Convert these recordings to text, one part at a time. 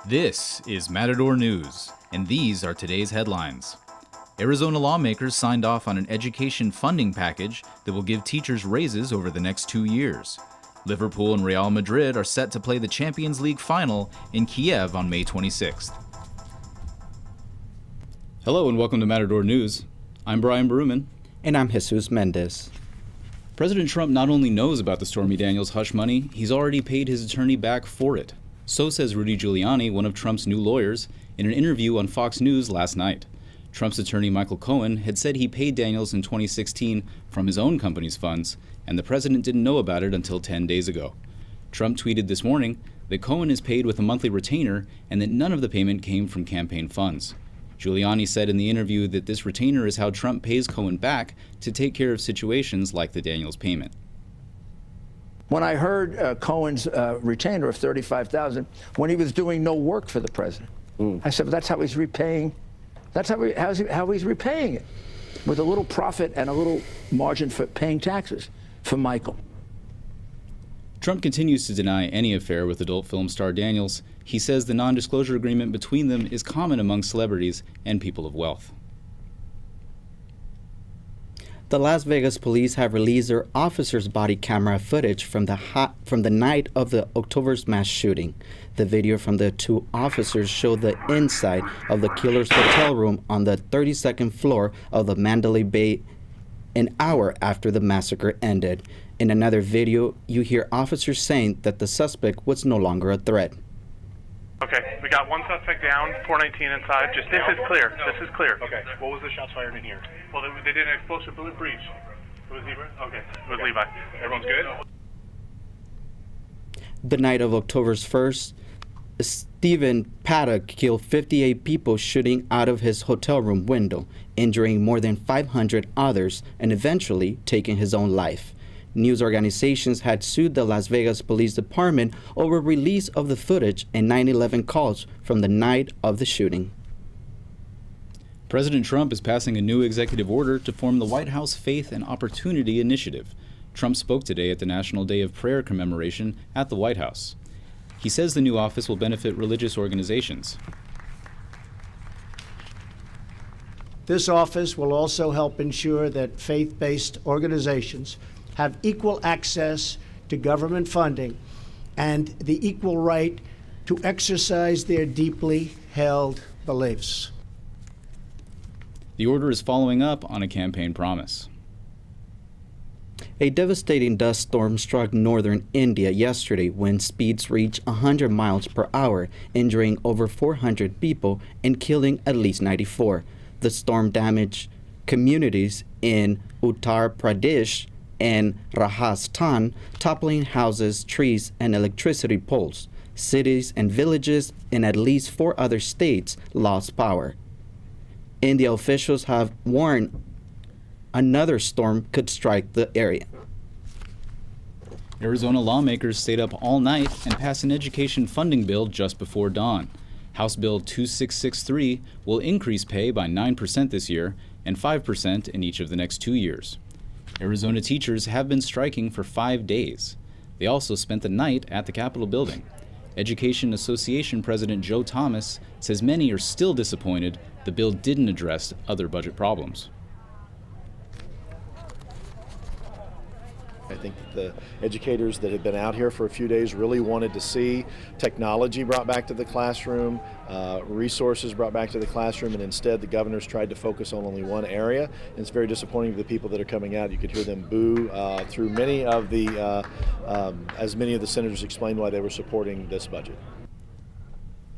This is Matador News, and these are today's headlines. Arizona lawmakers signed off on an education funding package that will give teachers raises over the next 2 years. Liverpool and Real Madrid are set to play the Champions League final in Kiev on May 26th. Hello and welcome to Matador News. I'm Brian Berumen. And I'm Jesus Mendez. President Trump not only knows about the Stormy Daniels hush money, he's already paid his attorney back for it. So says Rudy Giuliani, one of Trump's new lawyers, in an interview on Fox News last night. Trump's attorney Michael Cohen had said he paid Daniels in 2016 from his own company's funds, and the president didn't know about it until 10 days ago. Trump tweeted this morning that Cohen is paid with a monthly retainer and that none of the payment came from campaign funds. Giuliani said in the interview that this retainer is how Trump pays Cohen back to take care of situations like the Daniels payment. When I heard Cohen's retainer of $35,000 when he was doing no work for the president, I said, but that's how he's repaying. That's how he's repaying it, with a little profit and a little margin for paying taxes for Michael. Trump continues to deny any affair with adult film star Daniels. He says the non-disclosure agreement between them is common among celebrities and people of wealth. The Las Vegas police have released their officers' body camera footage from the night of the October's mass shooting. The video from the two officers showed the inside of the killer's hotel room on the 32nd floor of the Mandalay Bay an hour after the massacre ended. In another video, you hear officers saying that the suspect was no longer a threat. Okay, we got one suspect down, 419 inside. Just this is clear. This is clear. Okay. What was the shots fired in here? Well, they did an explosive bullet breach. It was Levi? Okay, it was Levi. Everyone's good? The night of October's 1st, Stephen Paddock killed 58 people shooting out of his hotel room window, injuring more than 500 others and eventually taking his own life. News organizations had sued the Las Vegas Police Department over release of the footage and 9/11 calls from the night of the shooting. President Trump is passing a new executive order to form the White House Faith and Opportunity Initiative. Trump spoke today at the National Day of Prayer commemoration at the White House. He says the new office will benefit religious organizations. This office will also help ensure that faith-based organizations have equal access to government funding and the equal right to exercise their deeply held beliefs. The order is following up on a campaign promise. A devastating dust storm struck northern India yesterday when speeds reached 100 miles per hour, injuring over 400 people and killing at least 94. The storm damaged communities in Uttar Pradesh and Rajasthan, toppling houses, trees, and electricity poles. Cities and villages in at least 4 other states lost power. India officials have warned another storm could strike the area. Arizona lawmakers stayed up all night and passed an education funding bill just before dawn. House Bill 2663 will increase pay by 9% this year and 5% in each of the next 2 years. Arizona teachers have been striking for 5 days. They also spent the night at the Capitol building. Education Association President Joe Thomas says many are still disappointed the bill didn't address other budget problems. I think that the educators that had been out here for a few days really wanted to see technology brought back to the classroom, resources brought back to the classroom, and instead the governors tried to focus on only one area. And it's very disappointing to the people that are coming out. You could hear them boo through many of the, as many of the senators explained why they were supporting this budget.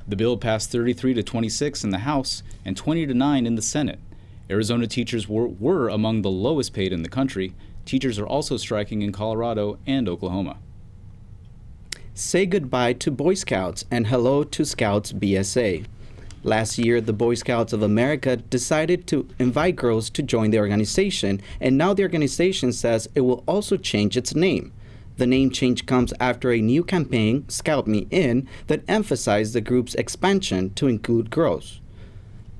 The bill passed 33 to 26 in the House and 20 to 9 in the Senate. Arizona teachers were among the lowest paid in the country. Teachers are also striking in Colorado and Oklahoma. Say goodbye to Boy Scouts and hello to Scouts BSA. Last year, the Boy Scouts of America decided to invite girls to join the organization, and now the organization says it will also change its name. The name change comes after a new campaign, Scout Me In, that emphasized the group's expansion to include girls.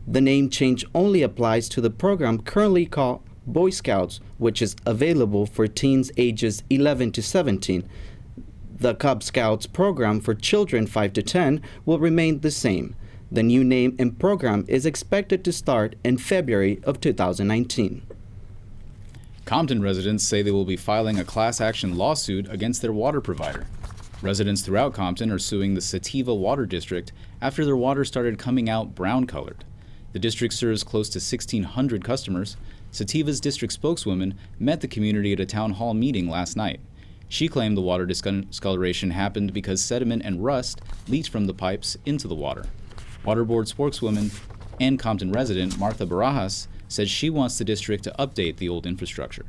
The name change only applies to the program currently called Boy Scouts, which is available for teens ages 11 to 17. The Cub Scouts program for children 5 to 10 will remain the same. The new name and program is expected to start in February of 2019. Compton residents say they will be filing a class action lawsuit against their water provider. Residents throughout Compton are suing the Sativa Water District after their water started coming out brown-colored. The district serves close to 1,600 customers. Sativa's district spokeswoman met the community at a town hall meeting last night. She claimed the water discoloration happened because sediment and rust leaked from the pipes into the water. Water Board spokeswoman and Compton resident Martha Barajas said she wants the district to update the old infrastructure.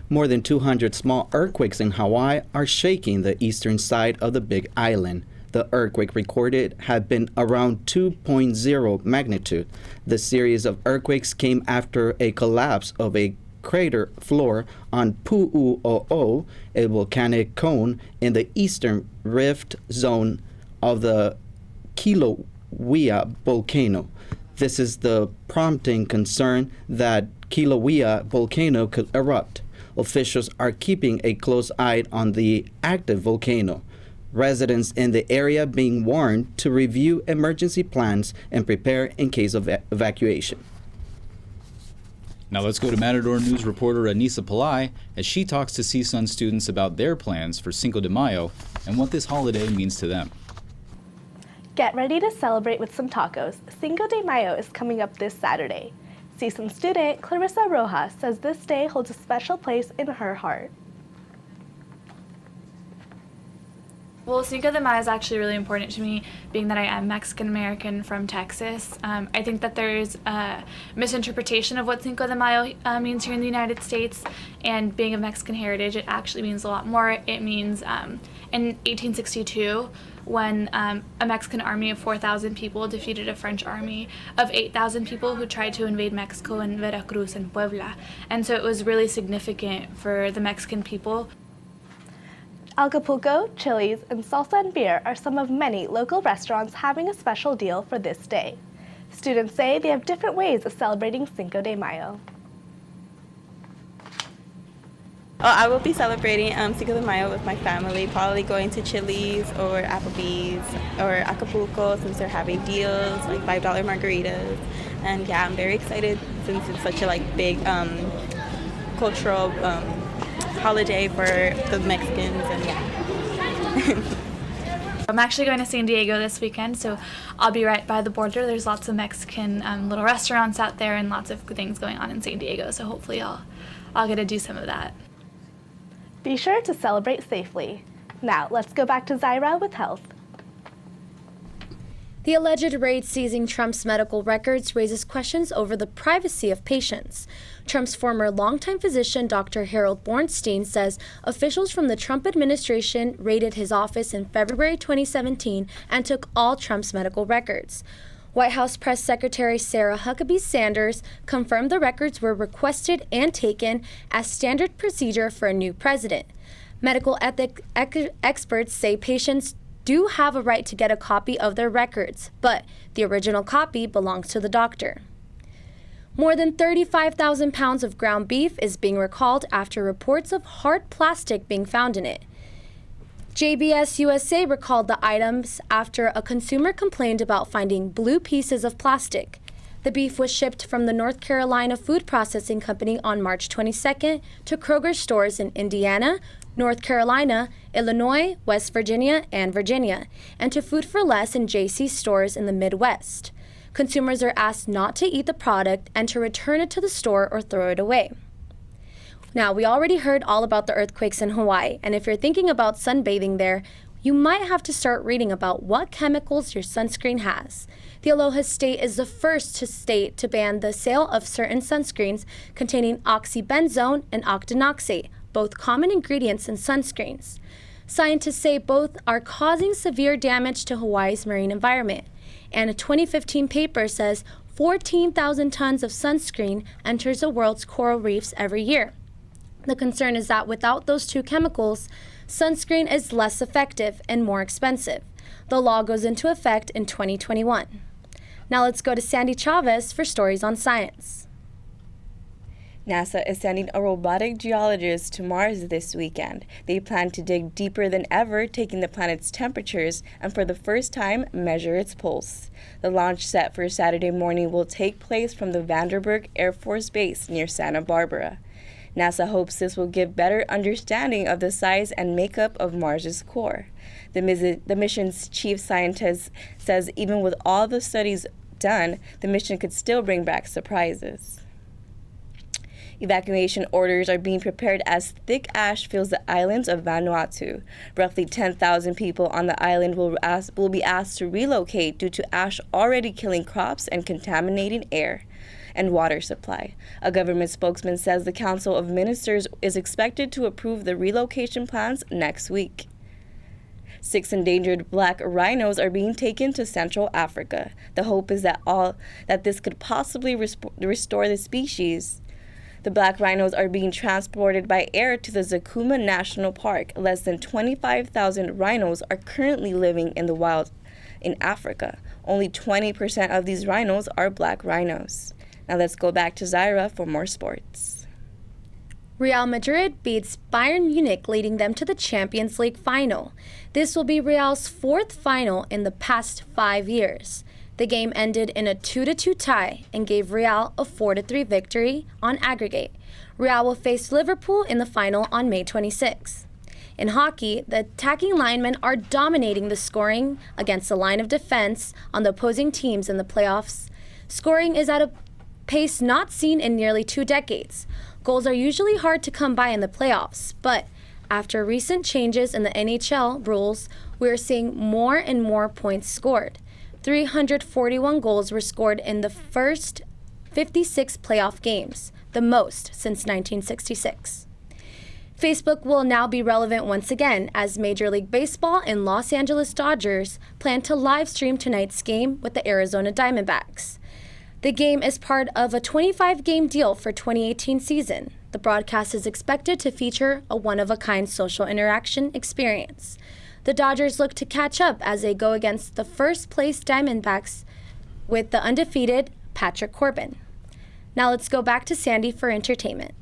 More than 200 small earthquakes in Hawaii are shaking the eastern side of the Big Island. The earthquake recorded had been around 2.0 magnitude. The series of earthquakes came after a collapse of a crater floor on Pu'u'o'o, a volcanic cone in the eastern rift zone of the Kilauea volcano. This is the prompting concern that Kilauea volcano could erupt. Officials are keeping a close eye on the active volcano. Residents in the area being warned to review emergency plans and prepare in case of evacuation. Now let's go to Matador News reporter Anissa Pillai as she talks to CSUN students about their plans for Cinco de Mayo and what this holiday means to them. Get ready to celebrate with some tacos. Cinco de Mayo is coming up this Saturday. CSUN student Clarissa Rojas says this day holds a special place in her heart. Well, Cinco de Mayo is actually really important to me, being that I am Mexican-American from Texas. I think that there's a misinterpretation of what Cinco de Mayo means here in the United States, and being of Mexican heritage, it actually means a lot more. It means in 1862, when a Mexican army of 4,000 people defeated a French army of 8,000 people who tried to invade Mexico in Veracruz and Puebla. And so it was really significant for the Mexican people. Acapulco, Chili's, and Salsa and Beer are some of many local restaurants having a special deal for this day. Students say they have different ways of celebrating Cinco de Mayo. I will be celebrating Cinco de Mayo with my family, probably going to Chili's or Applebee's or Acapulco since they're having deals, like $5 margaritas. And yeah, I'm very excited since it's such a big cultural holiday for the Mexicans, and yeah. I'm actually going to San Diego this weekend, so I'll be right by the border. There's lots of Mexican little restaurants out there and lots of good things going on in San Diego, so hopefully I'll get to do some of that. Be sure to celebrate safely. Now, let's go back to Zaira with health. The alleged raid seizing Trump's medical records raises questions over the privacy of patients. Trump's former longtime physician, Dr. Harold Bornstein, says officials from the Trump administration raided his office in February 2017 and took all Trump's medical records. White House Press Secretary Sarah Huckabee Sanders confirmed the records were requested and taken as standard procedure for a new president. Medical ethics experts say patients do have a right to get a copy of their records, but the original copy belongs to the doctor. More than 35,000 pounds of ground beef is being recalled after reports of hard plastic being found in it. JBS USA recalled the items after a consumer complained about finding blue pieces of plastic. The beef was shipped from the North Carolina Food Processing Company on March 22nd to Kroger stores in Indiana, North Carolina, Illinois, West Virginia, and Virginia, and to Food for Less and JC stores in the Midwest. Consumers are asked not to eat the product and to return it to the store or throw it away. Now, we already heard all about the earthquakes in Hawaii, and if you're thinking about sunbathing there, you might have to start reading about what chemicals your sunscreen has. The Aloha State is the first state to ban the sale of certain sunscreens containing oxybenzone and octinoxate, both common ingredients in sunscreens. Scientists say both are causing severe damage to Hawaii's marine environment, and a 2015 paper says 14,000 tons of sunscreen enters the world's coral reefs every year. The concern is that without those two chemicals, sunscreen is less effective and more expensive. The law goes into effect in 2021. Now let's go to Sandy Chavez for Stories on Science. NASA is sending a robotic geologist to Mars this weekend. They plan to dig deeper than ever, taking the planet's temperatures and for the first time measure its pulse. The launch set for Saturday morning will take place from the Vandenberg Air Force Base near Santa Barbara. NASA hopes this will give better understanding of the size and makeup of Mars's core. The mission's chief scientist says even with all the studies done, the mission could still bring back surprises. Evacuation orders are being prepared as thick ash fills the islands of Vanuatu. Roughly 10,000 people on the island will be asked to relocate due to ash already killing crops and contaminating air and water supply. A government spokesman says the Council of Ministers is expected to approve the relocation plans next week. 6 endangered black rhinos are being taken to Central Africa. The hope is that this could possibly restore the species. The black rhinos are being transported by air to the Zakuma National Park. Less than 25,000 rhinos are currently living in the wild in Africa. Only 20% of these rhinos are black rhinos. Now let's go back to Zaira for more sports. Real Madrid beats Bayern Munich, leading them to the Champions League final. This will be Real's 4th final in the past 5 years. The game ended in a 2-2 tie and gave Real a 4-3 victory on aggregate. Real will face Liverpool in the final on May 26. In hockey, the attacking linemen are dominating the scoring against the line of defense on the opposing teams in the playoffs. Scoring is at a pace not seen in nearly 2 decades. Goals are usually hard to come by in the playoffs, but after recent changes in the NHL rules, we are seeing more and more points scored. 341 goals were scored in the first 56 playoff games, the most since 1966. Facebook will now be relevant once again as Major League Baseball and Los Angeles Dodgers plan to live stream tonight's game with the Arizona Diamondbacks. The game is part of a 25-game deal for 2018 season. The broadcast is expected to feature a one-of-a-kind social interaction experience. The Dodgers look to catch up as they go against the first-place Diamondbacks with the undefeated Patrick Corbin. Now let's go back to Sandy for entertainment.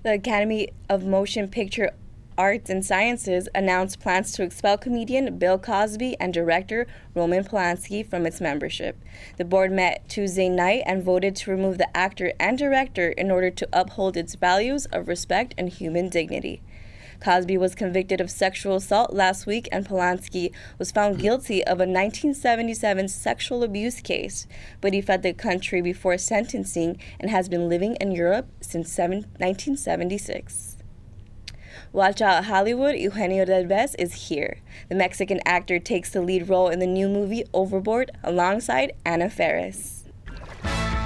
The Academy of Motion Picture Arts and Sciences announced plans to expel comedian Bill Cosby and director Roman Polanski from its membership. The board met Tuesday night and voted to remove the actor and director in order to uphold its values of respect and human dignity. Cosby was convicted of sexual assault last week, and Polanski was found guilty of a 1977 sexual abuse case, but he fled the country before sentencing and has been living in Europe since 1976. Watch out, Hollywood, Eugenio Derbez is here. The Mexican actor takes the lead role in the new movie Overboard alongside Anna Faris.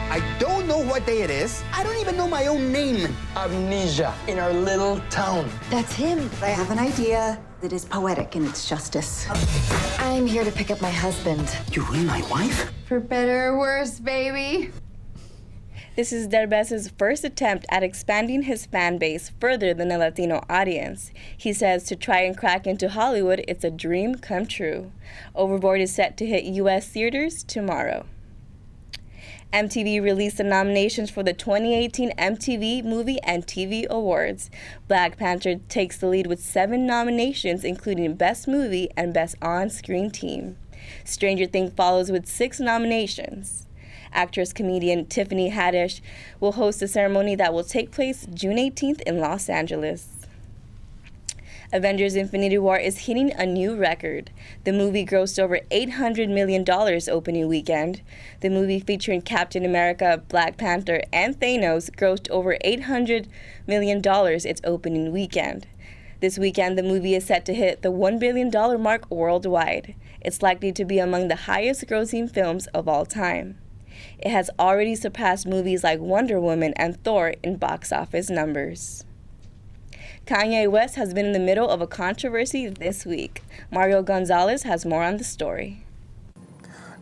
I don't know what day it is. I don't even know my own name. Amnesia in our little town. That's him. I have an idea that is poetic in its justice. I'm here to pick up my husband. You ruined my wife? For better or worse, baby. This is Derbez's first attempt at expanding his fan base further than the Latino audience. He says to try and crack into Hollywood, it's a dream come true. Overboard is set to hit U.S. theaters tomorrow. MTV released the nominations for the 2018 MTV Movie and TV Awards. Black Panther takes the lead with 7 nominations, including Best Movie and Best On-Screen Team. Stranger Things follows with 6 nominations. Actress-comedian Tiffany Haddish will host a ceremony that will take place June 18th in Los Angeles. Avengers Infinity War is hitting a new record. The movie grossed over $800 million opening weekend. The movie featuring Captain America, Black Panther, and Thanos grossed over $800 million its opening weekend. This weekend, the movie is set to hit the $1 billion mark worldwide. It's likely to be among the highest grossing films of all time. It has already surpassed movies like Wonder Woman and Thor in box office numbers. Kanye West has been in the middle of a controversy this week. Mario Gonzalez has more on the story.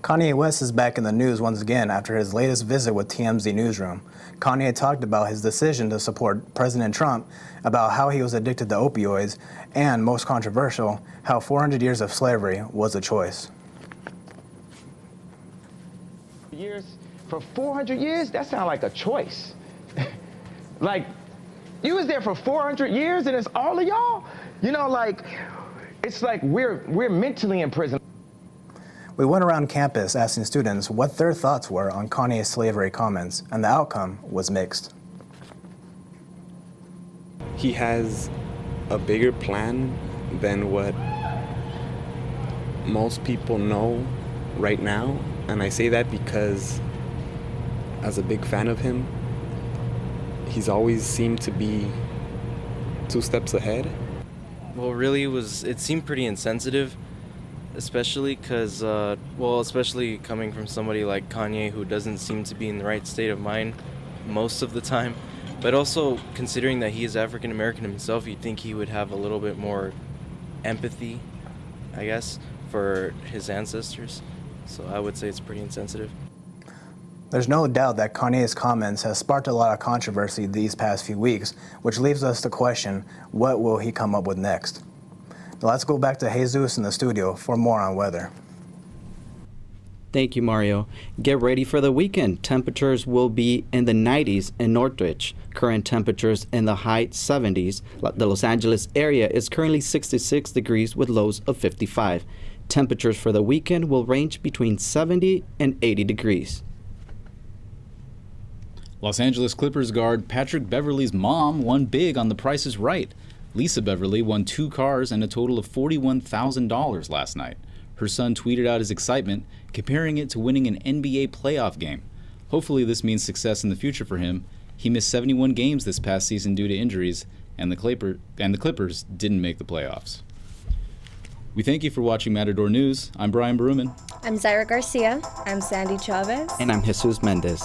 Kanye West is back in the news once again after his latest visit with TMZ Newsroom. Kanye talked about his decision to support President Trump, about how he was addicted to opioids, and, most controversial, how 400 years of slavery was a choice. For 400 years, that sounds like a choice. Like, you was there for 400 years and it's all of y'all? You know, like, it's like we're mentally in prison. We went around campus asking students what their thoughts were on Kanye's slavery comments, and the outcome was mixed. He has a bigger plan than what most people know right now, and I say that because as a big fan of him, he's always seemed to be 2 steps ahead. Well, really, it seemed pretty insensitive, especially because, especially coming from somebody like Kanye, who doesn't seem to be in the right state of mind most of the time. But also, considering that he is African American himself, you'd think he would have a little bit more empathy, I guess, for his ancestors. So I would say it's pretty insensitive. There's no doubt that Kanye's comments have sparked a lot of controversy these past few weeks, which leaves us to question, what will he come up with next? Now let's go back to Jesus in the studio for more on weather. Thank you, Mario. Get ready for the weekend. Temperatures will be in the 90s in Northridge. Current temperatures in the high 70s. The Los Angeles area is currently 66 degrees with lows of 55. Temperatures for the weekend will range between 70 and 80 degrees. Los Angeles Clippers guard Patrick Beverley's mom won big on The Price is Right. Lisa Beverley won 2 cars and a total of $41,000 last night. Her son tweeted out his excitement, comparing it to winning an NBA playoff game. Hopefully this means success in the future for him. He missed 71 games this past season due to injuries, and the Clippers didn't make the playoffs. We thank you for watching Matador News. I'm Brian Berumen. I'm Zaira Garcia. I'm Sandy Chavez. And I'm Jesus Mendez.